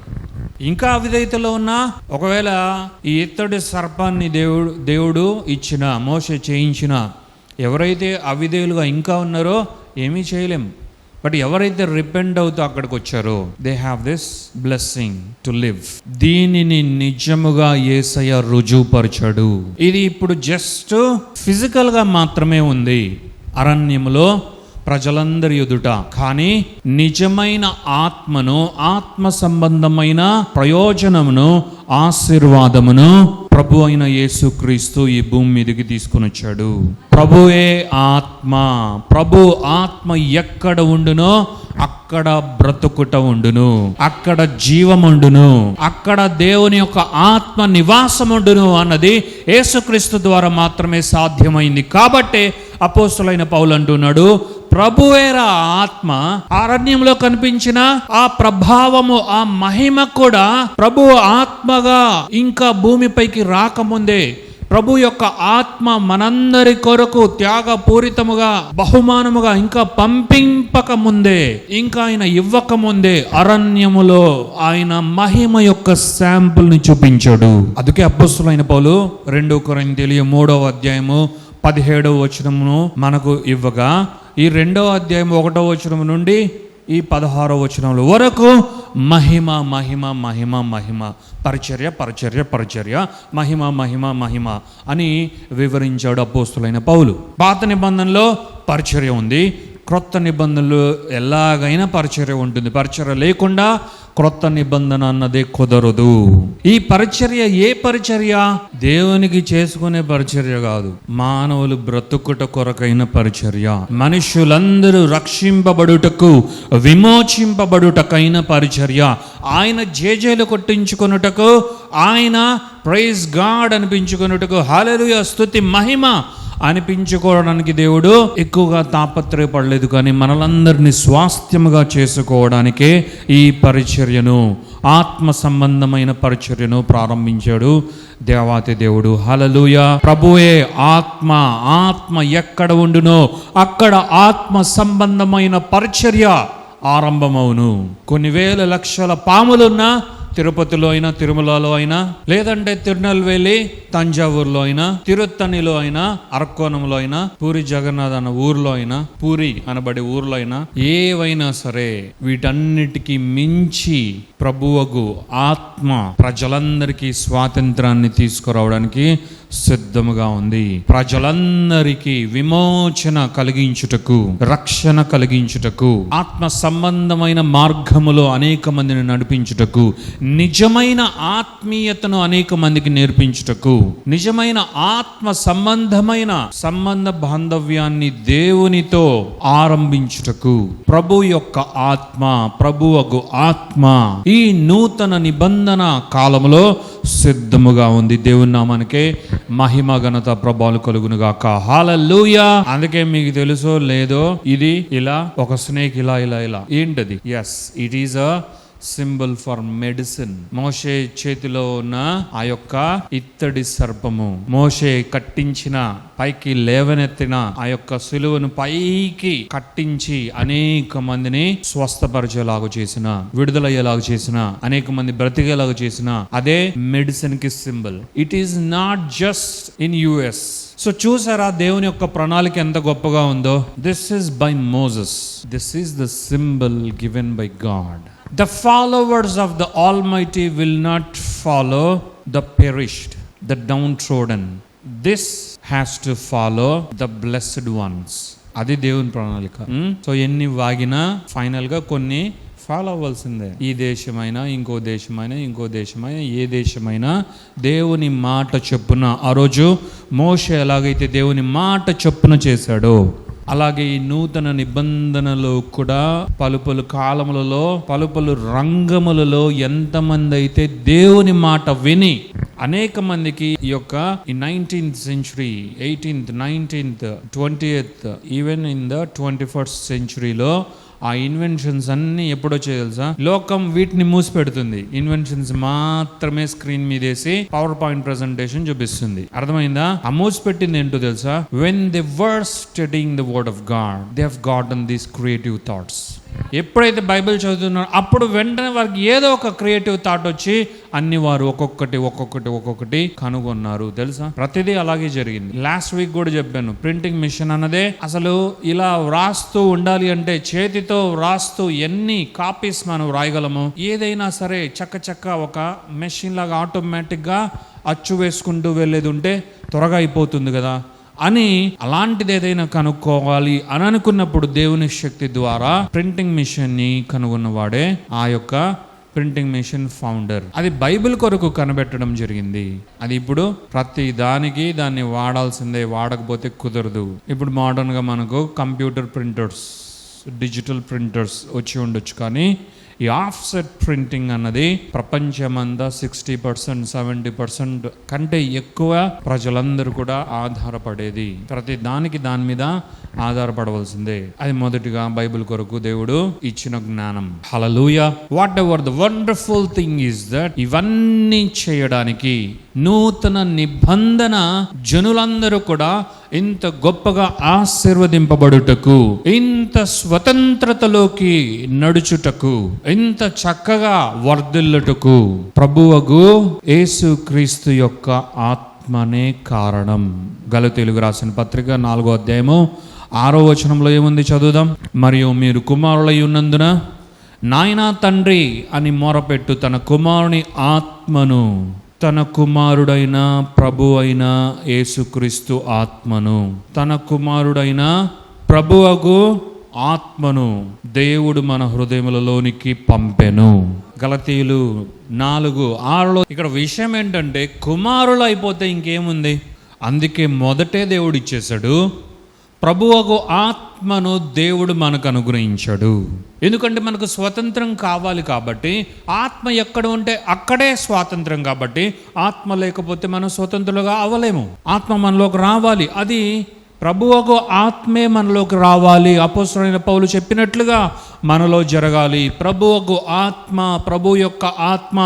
ఇంకా అవిధేయతలో ఉన్న ఒకవేళ ఈ ఇత్తడి సర్పాన్ని దేవుడు ఇచ్చిన, మోషే చేయించిన ఎవరైతే అవిధేయులుగా ఇంకా ఉన్నారో ఏమీ చేయలేము. బట్ ఎవరైతే రిపెంట్ అవుతూ అక్కడికి వచ్చారో they have this blessing to live. దీనిని నిజముగా యేసయ్య రుజువుపరచాడు. ఇది ఇప్పుడు జస్ట్ ఫిజికల్ గా మాత్రమే ఉంది అరణ్యములో ప్రజలందరి ఎదుట, కానీ నిజమైన ఆత్మను, ఆత్మ సంబంధమైన ప్రయోజనమును, ఆశీర్వాదమును ప్రభు అయిన యేసుక్రీస్తు ఈ భూమి మీదకి తీసుకుని వచ్చాడు. ప్రభువే ఆత్మ. ప్రభు ఆత్మ ఎక్కడ ఉండునో అక్కడ బ్రతుకుట ఉండును, అక్కడ జీవముండును, అక్కడ దేవుని యొక్క ఆత్మ నివాసముండును అన్నది యేసుక్రీస్తు ద్వారా మాత్రమే సాధ్యమైంది. కాబట్టి అపోస్తలుడైన పౌలు అంటున్నాడు, ప్రభువేరా ఆత్మ. అరణ్యంలో కనిపించిన ఆ ప్రభావము, ఆ మహిమ కూడా ప్రభు ఆత్మగా ఇంకా భూమిపైకి రాకముందే, ప్రభు యొక్క ఆత్మ మనందరి కొరకు త్యాగపూరితముగా బహుమానముగా ఇంకా పంపింపక ముందే, ఇంకా ఆయన ఇవ్వక ముందే అరణ్యములో ఆయన మహిమ యొక్క శాంపుల్ ని చూపించాడు. అందుకే అపోస్తలుడైన పౌలు 2 కొరింథీయులు 3వ అధ్యాయము 17వ వచనమును మనకు ఇవ్వగా, ఈ 2వ అధ్యాయం 1వ వచనం నుండి ఈ 16వ వచనంలో వరకు మహిమ మహిమ మహిమ మహిమ, పరిచర్య పరిచర్య పరిచర్య, మహిమ మహిమ మహిమ అని వివరించాడు అపోస్తలుడైన పౌలు. పాత నిబంధనలో పరిచర్య ఉంది, క్రొత్త నిబంధనలు ఎలాగైనా పరిచర్య ఉంటుంది. పరిచర్య లేకుండా క్రొత్త నిబంధన అన్నదే కుదరదు. ఈ పరిచర్య ఏ పరిచర్య? దేవునికి చేసుకునే పరిచర్య కాదు, మానవులు బ్రతుకుట కొరకైన పరిచర్య. మనుషులందరూ రక్షింపబడుటకు, విమోచింపబడుటకైన పరిచర్య. ఆయన జేజేలు కొట్టించుకొనుటకు, ఆయన ప్రైజ్ గాడ్ అనిపించుకొనుటకు, హల్లెలూయా స్తుతి మహిమ అనిపించుకోవడానికి దేవుడు ఎక్కువగా తాపత్రయపడలేదు. కానీ మనలందరినీ స్వాస్థ్యముగా చేసుకోవడానికే ఈ పరిచర్యను, ఆత్మ సంబంధమైన పరిచర్యను ప్రారంభించాడు దేవాతి దేవుడు. హల్లెలూయా. ప్రభువే ఆత్మ. ఆత్మ ఎక్కడ ఉండునో అక్కడ ఆత్మ సంబంధమైన పరిచర్య ఆరంభమవును. కొన్ని వేల లక్షల పాములున్నా తిరుపతిలో అయినా, తిరుమలలో అయినా, లేదంటే తిరునెల్వేలి తంజావూరులో అయినా, తిరుత్తణిలో అయినా, అరక్కోణంలో అయినా, పూరి జగన్నాథ్ అన్న ఊర్లో అయినా, పూరి అనబడే ఊర్లో అయినా, ఏవైనా సరే వీటన్నిటికీ మించి ప్రభువగు ఆత్మ ప్రజలందరికీ స్వాతంత్రాన్ని తీసుకురావడానికి సిద్ధముగా ఉంది. ప్రజలందరికీ విమోచన కలిగించుటకు, రక్షణ కలిగించుటకు, ఆత్మ సంబంధమైన మార్గములో అనేక మందిని నడిపించుటకు, నిజమైన ఆత్మీయతను అనేక మందికి నేర్పించుటకు, నిజమైన ఆత్మ సంబంధమైన సంబంధ బాంధవ్యాన్ని దేవునితో ఆరంభించుటకు ప్రభు యొక్క ఆత్మ, ప్రభువగు ఆత్మ ఈ నూతన నిబంధన కాలంలో సిద్ధముగా ఉంది. దేవుని నామానికే మహిమ ఘనత ప్రభావాలు కలుగును గాక. హల్లెలూయా. అందుకే మీకు తెలుసో లేదో, ఇది ఇలా ఒక స్నేక్ ఇలా ఇలా ఇలా ఏంటది? Yes, it is a symbol for medicine. మోషే చేతిలో ఉన్న ఆ యొక్క ఇత్తడి సర్పము, మోషే కట్టించిన, పైకి లేవనెత్తిన ఆ యొక్క సిలువను పైకి కట్టించి అనేక మందిని స్వస్థపరిచేలాగా చేసిన, విడుదలయ్యేలాగా చేసిన, అనేక మంది బ్రతికేలాగా చేసిన అదే మెడిసిన్ కి symbol. It is not just in US. So చూసారా దేవుని యొక్క ప్రణాళిక ఎంత గొప్పగా ఉందో. This is by Moses. This is the symbol given by God. The followers of the Almighty will not follow the perished, the downtrodden. This has to follow the blessed ones. అది దేవుని ప్రణాళిక. సో ఎన్ని వాగినా final గా కొన్ని follow అవ్వాల్సిందే. ఈ దేశమైనా ఇంకో దేశమైనా ఏ దేశమైనా దేవుని మాట చొప్పున, ఆ రోజు మోషే ఎలాగైతే దేవుని మాట చొప్పున చేశాడో అలాగే ఈ నూతన నిబంధనలో కూడా పలు కాలములలో పలు రంగములలో ఎంతమంది అయితే దేవుని మాట విని అనేక మందికి ఈ యొక్క 19th century, 18th, 19th, 20th, even in the 21st centuryలో ఆ ఇన్వెన్షన్స్ అన్ని ఎప్పుడో తెలుసా? లోకం వీటిని మూసిపెడుతుంది. ఇన్వెన్షన్స్ మాత్రమే స్క్రీన్ మీద వేసి పవర్ పాయింట్ ప్రెజెంటేషన్ చూపిస్తుంది. అర్థమైందా? ఆ మూసిపెట్టింది ఏంటో తెలుసా? When they were studying the word of God, they have గాటన్ these creative thoughts. ఎప్పుడైతే బైబిల్ చదువుతున్నారో అప్పుడు వెంటనే వారికి ఏదో ఒక క్రియేటివ్ థాట్ వచ్చి అన్ని వారు ఒక్కొక్కటి కనుగొన్నారు. తెలుసా? ప్రతిదీ అలాగే జరిగింది. లాస్ట్ వీక్ కూడా చెప్పాను, ప్రింటింగ్ మిషన్ అన్నదే అసలు ఇలా వ్రాస్తూ ఉండాలి అంటే చేతితో వ్రాస్తూ ఎన్ని కాపీస్ మనం రాయగలము. ఏదైనా సరే చక్క ఒక మెషిన్ లాగా ఆటోమేటిక్ గా అచ్చు వేసుకుంటూ వెళ్ళేది ఉంటే త్వరగా అయిపోతుంది కదా అని, అలాంటిది ఏదైనా కనుక్కోవాలి అని అనుకున్నప్పుడు దేవుని శక్తి ద్వారా ప్రింటింగ్ మిషన్ ని కనుగొన్నవాడే ఆ యొక్క ప్రింటింగ్ మిషన్ ఫౌండర్. అది బైబిల్ కొరకు కనిపెట్టడం జరిగింది. అది ఇప్పుడు ప్రతి దానికి దాన్ని వాడాల్సిందే, వాడకపోతే కుదరదు. ఇప్పుడు మోడర్న్ గా మనకు కంప్యూటర్ ప్రింటర్స్, డిజిటల్ ప్రింటర్స్ వచ్చి ఉండొచ్చు, కానీ ఈ ఆఫ్సెట్ ప్రింటింగ్ అన్నది ప్రపంచమంతా 60%, 70% కంటే ఎక్కువ ప్రజలందరూ కూడా ఆధారపడేది. ప్రతి దానికి దాని మీద ఆధారపడవలసిందే. అది మొదటిగా బైబిల్ కొరకు దేవుడు ఇచ్చిన జ్ఞానం. హల్లెలూయా. Whatever the wonderful thing is that ఇవన్నీ చేయడానికి నూతన నిబంధన జనులందరూ కూడా ఇంత గొప్పగా ఆశీర్వదింపబడుటకు, ఇంత స్వతంత్రతలోకి నడుచుటకు, ఇంత చక్కగా వర్ధిల్లుటకు ప్రభువగు యేసుక్రీస్తు యొక్క ఆత్మనే కారణం. గలతీయులకు రాసిన పత్రిక 4వ అధ్యాయము 6వ వచనంలో ఏముంది చదువుదాం. మరియు మీరు కుమారులై ఉన్నందున నాయనా తండ్రి అని మొరపెట్టు తన కుమారుని ఆత్మను, తన కుమారుడైన ప్రభు అయిన యేసుక్రీస్తు ఆత్మను, తన కుమారుడైన ప్రభువగు ఆత్మను దేవుడు మన హృదయములలోనికి పంపెను. గలతీయులు 4:6లో ఇక్కడ విషయం ఏంటంటే కుమారులు అయిపోతే ఇంకేముంది? అందుకే మొదటే దేవుడు ఇచ్చేశాడు. ప్రభువగు ఆత్మను దేవుడు మనకు అనుగ్రహించాడు. ఎందుకంటే మనకు స్వతంత్రం కావాలి కాబట్టి, ఆత్మ ఎక్కడ ఉంటే అక్కడే స్వాతంత్రం కాబట్టి, ఆత్మ లేకపోతే మనం స్వతంత్రులుగా అవ్వలేము. ఆత్మ మనలోకి రావాలి. అది ప్రభువగు ఆత్మే మనలోకి రావాలి. అపోస్తలుడైన పౌలు చెప్పినట్లుగా మనలో జరగాలి. ప్రభువగు ఆత్మ, ప్రభు యొక్క ఆత్మ,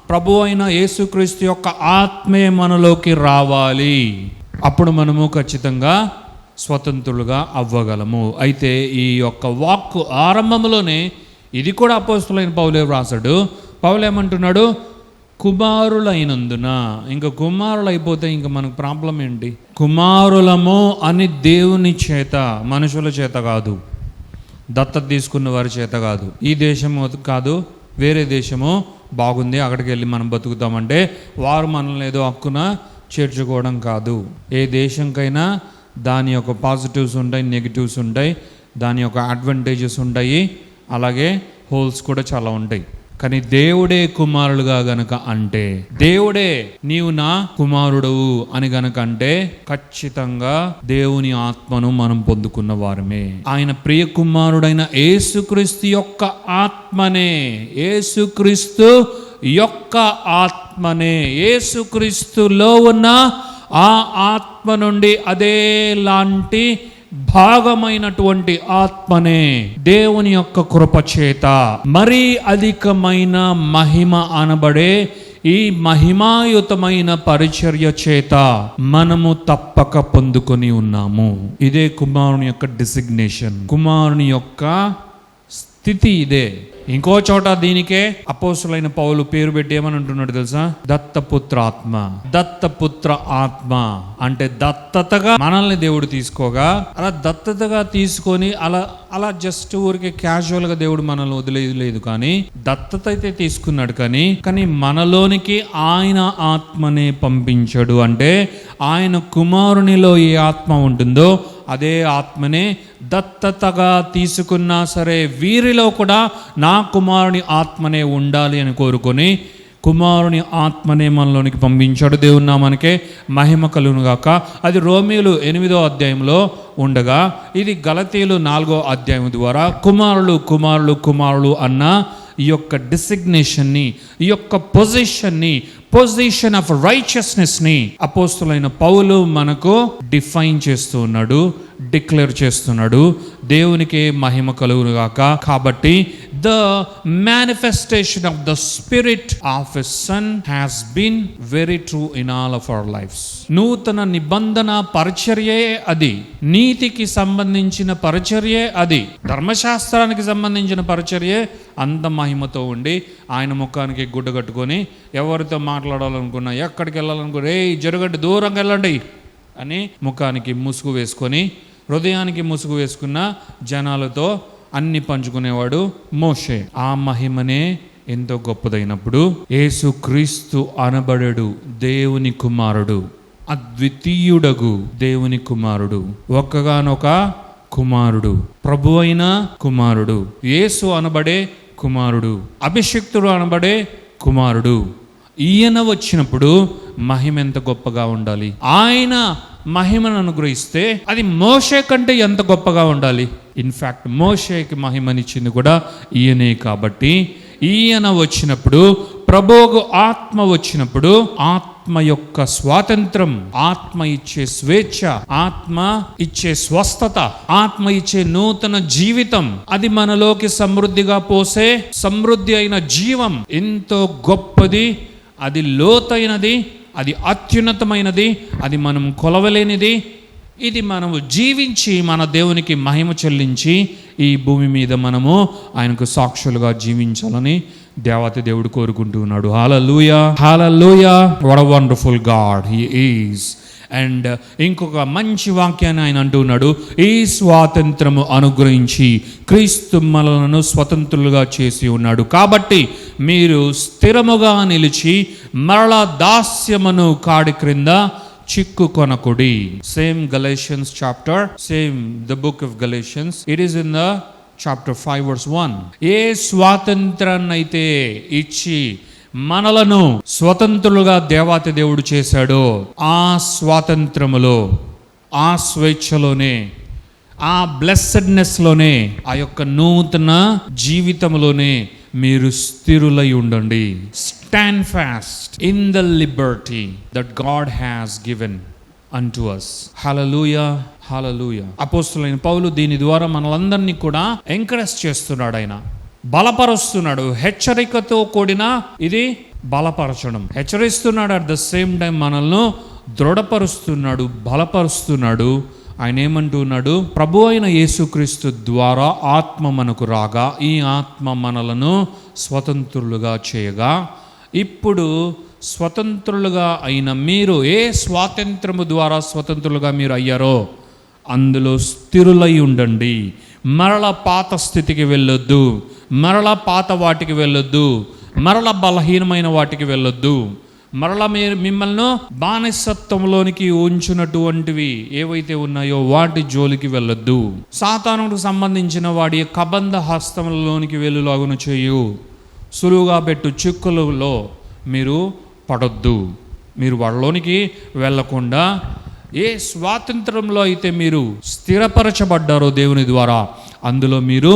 ప్రభు అయిన యేసుక్రీస్తు యొక్క ఆత్మే మనలోకి రావాలి. అప్పుడు మనము ఖచ్చితంగా స్వతంత్రులుగా అవ్వగలము. అయితే ఈ యొక్క వాక్కు ఆరంభంలోనే ఇది కూడా అపోస్తలుడైన పౌలే వ్రాసాడు. పౌలు ఏమంటున్నాడు? కుమారులైనందున. ఇంకా కుమారులు అయిపోతే ఇంకా మనకు ప్రాబ్లం ఏంటి? కుమారులము అని దేవుని చేత, మనుషుల చేత కాదు, దత్తత తీసుకున్న వారి చేత కాదు, ఈ దేశము కాదు వేరే దేశము బాగుంది అక్కడికి వెళ్ళి మనం బతుకుతామంటే వారు మనల్ని ఏదో హక్కున చేర్చుకోవడం కాదు. ఏ దేశంకైనా దాని యొక్క పాజిటివ్స్ ఉంటాయి, నెగిటివ్స్ ఉంటాయి, దాని యొక్క అడ్వాంటేజెస్ ఉంటాయి, అలాగే హోల్స్ కూడా చాలా ఉంటాయి. కానీ దేవుడే కుమారులుగా గనక అంటే, దేవుడే నీవు నా కుమారుడవు అని గనక అంటే ఖచ్చితంగా దేవుని ఆత్మను మనం పొందుకున్న వారమే. ఆయన ప్రియ కుమారుడైన యేసుక్రీస్తు యొక్క ఆత్మనే, యేసుక్రీస్తు యొక్క ఆత్మనే, యేసుక్రీస్తులో ఉన్న ఆ ఆత్మ నుండి అదే లాంటి భాగమైనటువంటి ఆత్మనే దేవుని యొక్క కృప చేత మరీ అధికమైన మహిమ అనబడే ఈ మహిమాయుతమైన పరిచర్య చేత మనము తప్పక పొందుకొని ఉన్నాము. ఇదే కుమారుని యొక్క డిసిగ్నేషన్, కుమారుని యొక్క స్థితి ఇదే. ఇంకో చోట దీనికే అపోస్తలుడైన పౌలు పేరు పెట్టి ఏమని అంటున్నాడు తెలుసా? దత్తపుత్ర ఆత్మ. దత్తపుత్ర ఆత్మ అంటే దత్తతగా మనల్ని దేవుడు తీసుకోగా, అలా దత్తతగా తీసుకొని అలా జస్ట్ ఊరికే క్యాజువల్ గా దేవుడు మనల్ని వదిలేదు. కానీ దత్తత అయితే తీసుకున్నాడు, కానీ మనలోనికి ఆయన ఆత్మనే పంపించాడు. అంటే ఆయన కుమారునిలో ఏ ఆత్మ ఉంటుందో అదే ఆత్మనే దత్తతగా తీసుకున్నా సరే వీరిలో కూడా నా కుమారుని ఆత్మనే ఉండాలి అని కోరుకొని కుమారుని ఆత్మనే మనలోనికి పంపించాడు. దేవుని నామానికే మహిమ కలుగును గాక. అది రోమీయులు 8వ అధ్యాయంలో ఉండగా ఇది గలతీయులు 4వ అధ్యాయం ద్వారా కుమారులు కుమారులు కుమారులు అన్న ఈ యొక్క డిసిగ్నేషన్ని, ఈ యొక్క పొజిషన్ ఆఫ్ రైచియస్నెస్ని అపోస్తులైన పౌలు మనకు డిఫైన్ చేస్తూ ఉన్నాడు, డిక్లేర్ చేస్తున్నాడు. దేవునికే మహిమ కలుగును గాక. కాబట్టి the manifestation of the spirit of a son has been very true in all of our lifes. నూతన నిబంధన పరిచర్యే అది, నీతికి సంబంధించిన పరిచర్యే అది, ధర్మశాస్త్రానికి సంబంధించిన పరిచర్యే అంత మహిమతో ఉండి ఆయన ముఖానికి గుడ్డ కట్టుకొని ఎవరితో మాట్లాడాలనుకున్నా, ఎక్కడికి వెళ్ళాలనుకున్నా, జరగండి, దూరంగా వెళ్ళండి అని ముఖానికి ముసుగు వేసుకొని, హృదయానికి ముసుగు వేసుకున్న జనాలతో అన్ని పంచుకునేవాడు మోషే. ఆ మహిమనే ఎంతో గొప్పదైనప్పుడు యేసుక్రీస్తు అనబడడు దేవుని కుమారుడు, అద్వితీయుడగు దేవుని కుమారుడు, ఒక్కగానొక కుమారుడు, ప్రభువైన కుమారుడు, యేసు అనబడే కుమారుడు, అభిషిక్తుడు అనబడే కుమారుడు. ఈయన వచ్చినప్పుడు మహిమ ఎంత గొప్పగా ఉండాలి. ఆయన మహిమను అనుగ్రహిస్తే అది మోషే కంటే ఎంత గొప్పగా ఉండాలి. ఇన్ఫ్యాక్ట్ మోషేకి మహిమనిచ్చింది కూడా ఈయనే. కాబట్టి ఈయన వచ్చినప్పుడు, ప్రభువు ఆత్మ వచ్చినప్పుడు, ఆత్మ యొక్క స్వాతంత్రం, ఆత్మ ఇచ్చే స్వేచ్ఛ, ఆత్మ ఇచ్చే స్వస్థత, ఆత్మ ఇచ్చే నూతన జీవితం, అది మనలోకి సమృద్ధిగా పోసే సమృద్ధి అయిన జీవం ఎంతో గొప్పది, అది లోతైనది, అది అత్యున్నతమైనది, అది మనం కొలవలేనిది. ఇది మనము జీవించి మన దేవునికి మహిమ చెల్లించి ఈ భూమి మీద మనము ఆయనకు సాక్షులుగా జీవించాలని దేవాతి దేవుడు కోరుకుంటూ ఉన్నాడు. హల్లెలూయా, హల్లెలూయా. What a wonderful God he is. And ఇంకొక మంచి వాక్యాన్ని ఆయన అంటున్నాడు, ఈ స్వాతంత్రము అనుగ్రహించి క్రీస్తు మనలను స్వతంత్రులుగా చేసి ఉన్నాడు. కాబట్టి మీరు స్థిరముగా నిలిచి మరలా దాస్యమును కాడి క్రింద చిక్కుకొనకుడి. Same Galatians chapter, same the book of Galatians, it is in the chapter 5 verse 1. ఏ స్వాతంత్రాన్ని అయితే ఇచ్చి మనలను స్వతంత్రులుగా దేవాతి దేవుడు చేశాడో ఆ స్వాతంత్రములో, ఆ స్వేచ్ఛలోనే, ఆ బ్లెస్సెడ్నెస్లోనే, ఆ యొక్క నూతన జీవితంలోనే మీరు స్థిరులై ఉండండి. Stand fast in the Liberty that God has given unto us. హల్లెలూయా, హల్లెలూయా. అపోస్తలుడైన పౌలు దీని ద్వారా మనలందరినీ కూడా ఎంకరేజ్ చేస్తున్నాడు, ఆయన బలపరుస్తున్నాడు. హెచ్చరికతో కూడిన ఇది బలపరచడం, హెచ్చరిస్తున్నాడు. అట్ ద సేమ్ టైం మనల్ని దృఢపరుస్తున్నాడు, బలపరుస్తున్నాడు. ఆయన ఏమంటున్నాడు, ప్రభు అయిన యేసుక్రీస్తు ద్వారా ఆత్మ మనకు రాగా ఈ ఆత్మ మనలను స్వతంత్రులుగా చేయగా, ఇప్పుడు స్వతంత్రులుగా అయిన మీరు ఏ స్వాతంత్రము ద్వారా స్వతంత్రులుగా మీరు అయ్యారో అందులో స్థిరులై ఉండండి. మరల పాత స్థితికి వెళ్ళొద్దు, మరల పాత వాటికి వెళ్ళొద్దు, మరల బలహీనమైన వాటికి వెళ్ళొద్దు, మరలా మిమ్మల్ని బానిసత్వంలోనికి ఉంచినటువంటివి ఏవైతే ఉన్నాయో వాటి జోలికి వెళ్ళొద్దు. సాతానుకు సంబంధించిన వాడి కబంధ హస్తములలోనికి వెళ్ళులాగున చేయు, సులువుగా పెట్టు చిక్కులలో మీరు పడొద్దు. మీరు వాళ్ళలోనికి వెళ్ళకుండా ఏ స్వాతంత్రంలో అయితే మీరు స్థిరపరచబడ్డారో దేవుని ద్వారా అందులో మీరు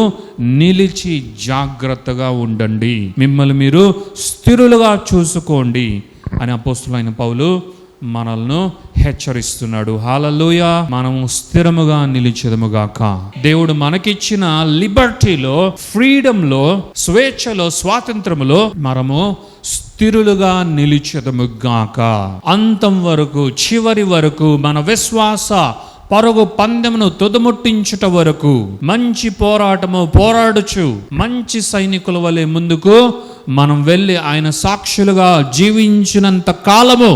నిలిచి జాగ్రత్తగా ఉండండి, మిమ్మల్ని మీరు స్థిరులుగా చూసుకోండి అని అపోస్తలుడైన పౌలు మనల్ని హెచ్చరిస్తున్నాడు. హల్లెలూయా. మనము స్థిరముగా నిలిచెదముగాక. దేవుడు మనకిచ్చిన లిబర్టీలో, ఫ్రీడంలో, స్వేచ్ఛలో, స్వాతంత్రములో మనము స్థిరులుగా నిలిచెదముగాక. అంతం వరకు, చివరి వరకు మన విశ్వాస పరుగు పందెమును తుదముట్టించుట వరకు మంచి పోరాటము పోరాడుచు మంచి సైనికుల వలె ముందుకు మనం వెళ్ళి ఆయన సాక్షులుగా జీవించినంత కాలము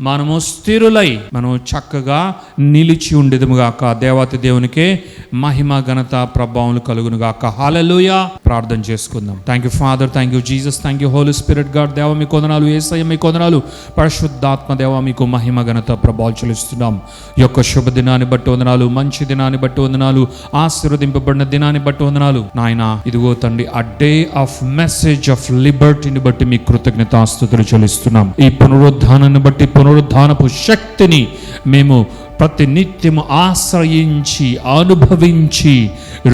మనము స్థిరులై మనం చక్కగా నిలిచి ఉండేదుముగాక. దేవాతి దేవునికే మహిమ ఘనత ప్రభావములు కలుగునుగాక. హల్లెలూయా. ప్రార్థన చేసుకుందాం. Thank you father, thank you Jesus, thank you holy spirit God. దేవ మీకు వందనాలు, యేసయ్య మీకు వందనాలు, పరిశుద్ధాత్మ దేవ మీకు మహిమ ఘనత ప్రభావాలు చెల్లిస్తున్నాం. ఈ యొక్క శుభ దినాన్ని బట్టి వందనాలు, మంచి దినాన్ని బట్టి వందనాలు, ఆశీర్వదింపబడిన దినాన్ని బట్టి వందనాలు నాయన. ఇదిగో తండ్రి, ఆ డే ఆఫ్ మెసేజ్ ఆఫ్ లిబర్టీని బట్టి మీ కృతజ్ఞతాస్తుతులు చెల్లిస్తున్నాం. ఈ పునరుద్ధానాన్ని బట్టి, పునరుద్ధానపు శక్తిని మేము ప్రతి నిత్యము ఆశ్రయించి అనుభవించి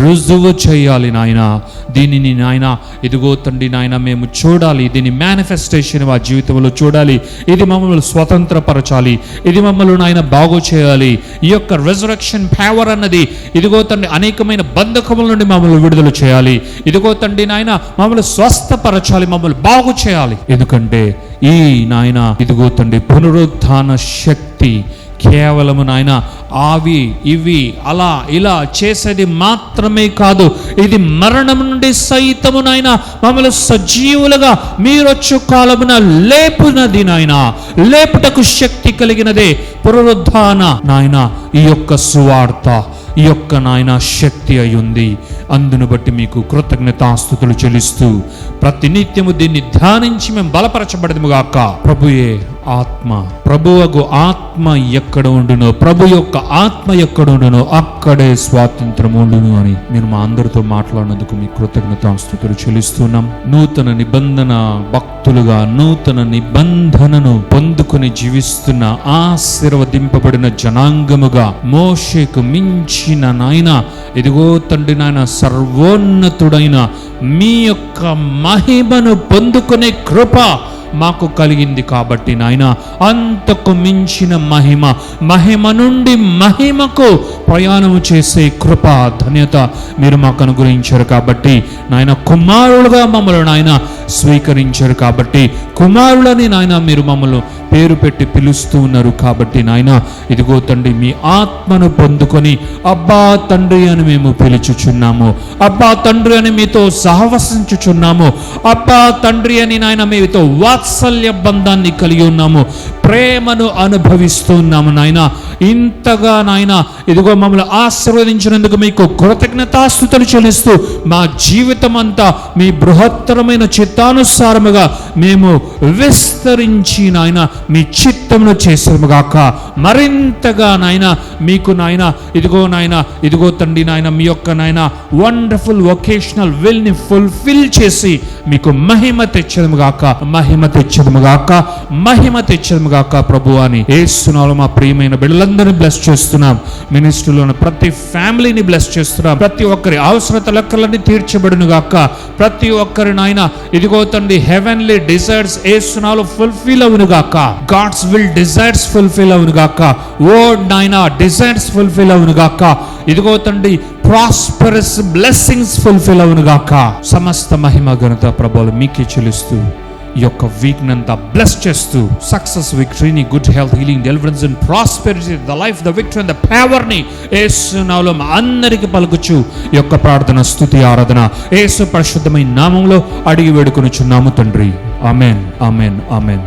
రుజువు చేయాలి నాయన. దీనిని నాయన ఇదిగో తండ్రి నాయన మేము చూడాలి, దీని మేనిఫెస్టేషన్ మా జీవితంలో చూడాలి. ఇది మమ్మల్ని స్వతంత్రపరచాలి, ఇది మమ్మల్ని నాయన బాగు చేయాలి. ఈ యొక్క రెజరెక్షన్ పవర్ అన్నది ఇదిగో తండ్రి అనేకమైన బంధకముల నుండి మమ్మల్ని విడుదల చేయాలి. ఇదిగో తండ్రి నాయన మమ్మల్ని స్వస్థపరచాలి, మమ్మల్ని బాగు చేయాలి. ఎందుకంటే ఈ నాయన ఇదిగో తండ్రి పునరుత్థాన శక్తి కేవలము నాయన అవి ఇవి అలా ఇలా చేసేది మాత్రమే కాదు, ఇది మరణం నుండి సైతము నాయన మమ్మల్ని సజీవులుగా మీరొచ్చు కాలమున లేపునది నాయన. లేపుటకు శక్తి కలిగినదే పునరుద్ధాన నాయన ఈ యొక్క సువార్త, ఈ యొక్క నాయన శక్తి అయి ఉంది. అందును బట్టి మీకు కృతజ్ఞతాస్తుతులు చెల్లిస్తూ ప్రతినిత్యము దీన్ని ధ్యానించి మేము బలపరచబడదుముగాక. ప్రభుయే ఆత్మ, ప్రభువగు ఆత్మ ఎక్కడ ఉండునో, ప్రభు యొక్క ఆత్మ ఎక్కడ ఉండునో అక్కడే స్వాతంత్రం ఉండును అని మీరు మా అందరితో మాట్లాడినందుకు మీ కృతజ్ఞతాస్తుతులు చెల్లిస్తున్నాం. నూతన నిబంధన భక్తులుగా నూతన నిబంధనను పొందుకుని జీవిస్తున్న ఆశీర్వదింపబడిన జనాంగముగా మోషేకు మించిన నాయన ఇదిగో తండ్రి నాయన సర్వోన్నతుడైన మీ యొక్క మహిమను పొందుకునే కృప మాకు కలిగింది కాబట్టి నాయన అంతకు మించిన మహిమ నుండి మహిమకు ప్రయాణము చేసే కృప ధన్యత మీరు మాకు అనుగ్రహించారు కాబట్టి నాయన కుమారులుగా మమ్మల్ని నాయన స్వీకరించారు కాబట్టి కుమారులని నాయన మీరు మమ్మల్ని పేరు పెట్టి పిలుస్తూ ఉన్నారు కాబట్టి నాయన ఇదిగో తండ్రి మీ ఆత్మను పొందుకొని అబ్బా తండ్రి అని మేము పిలుచుచున్నాము, అబ్బా తండ్రి అని మీతో సహవసించుచున్నాము, అబ్బా తండ్రి అని నాయన మీతో వాత్సల్య బంధాన్ని కలిగి ఉన్నాము, ప్రేమను అనుభవిస్తున్నాము నాయన. ఇంతగా నాయన ఇదిగో మమ్మల్ని ఆశీర్వదించినందుకు మీకు కృతజ్ఞతాస్తుతులు చెల్లిస్తూ మా జీవితం అంతా మీ బృహత్తరమైన చిత్తానుసారముగా మేము విస్తరించి నాయన మీ చిత్తమును చేసాముగాక. మరింతగా నాయన మీకు నాయన ఇదిగో తండ్రి నాయన మీ యొక్క నాయన వండర్ఫుల్ వొకేషనల్ విల్ ని ఫుల్ఫిల్ చేసి మీకు మహిమ తెచ్చదముగాక ప్రభువా అని యేసునామములో మా ప్రియమైన బిడ్డలందరినీ బ్లెస్ చేస్తున్నాం. మినిస్ట్రీలోని ప్రతి ఫ్యామిలీని బ్లెస్ చేస్తున్నాం. ప్రతి ఒక్కరి అవసరత లెక్కలన్నీ తీర్చబడునుగాక. ప్రతి ఒక్కరి నాయన ఇదిగో తండ్రి హెవెన్లీ డిజైర్స్ యేసునామములో ఫుల్ఫిల్ అవునుగాక. గాడ్స్ విల్ డిజైర్స్ ఫుల్ఫిల్ అవునుగాక. వర్డ్ నాయన డిజైర్స్ ఫుల్ఫిల్ అవునుగాక. ఇదిగో తండ్రి ప్రాస్పరస్ బ్లెస్సింగ్స్ ఫుల్ఫిల్ అవునుగాక. సమస్త మహిమ ఘనత ప్రభువులు మీకే చెల్లిస్తూ ఈ యొక్క వీక్ నంతా బ్లెస్ చేస్తూ సక్సెస్, విక్టరీని, good health, healing, deliverance and prosperity, the life, the victory and the power ని యేసు నామములో అందరికి పలుకుచు ఈ యొక్క ప్రార్థన స్తుతి ఆరాధన యేసు పరిశుద్ధమైన నామములో అడిగి వేడుకొనుచున్నాము తండ్రి. ఆమేన్, ఆమేన్, ఆమేన్.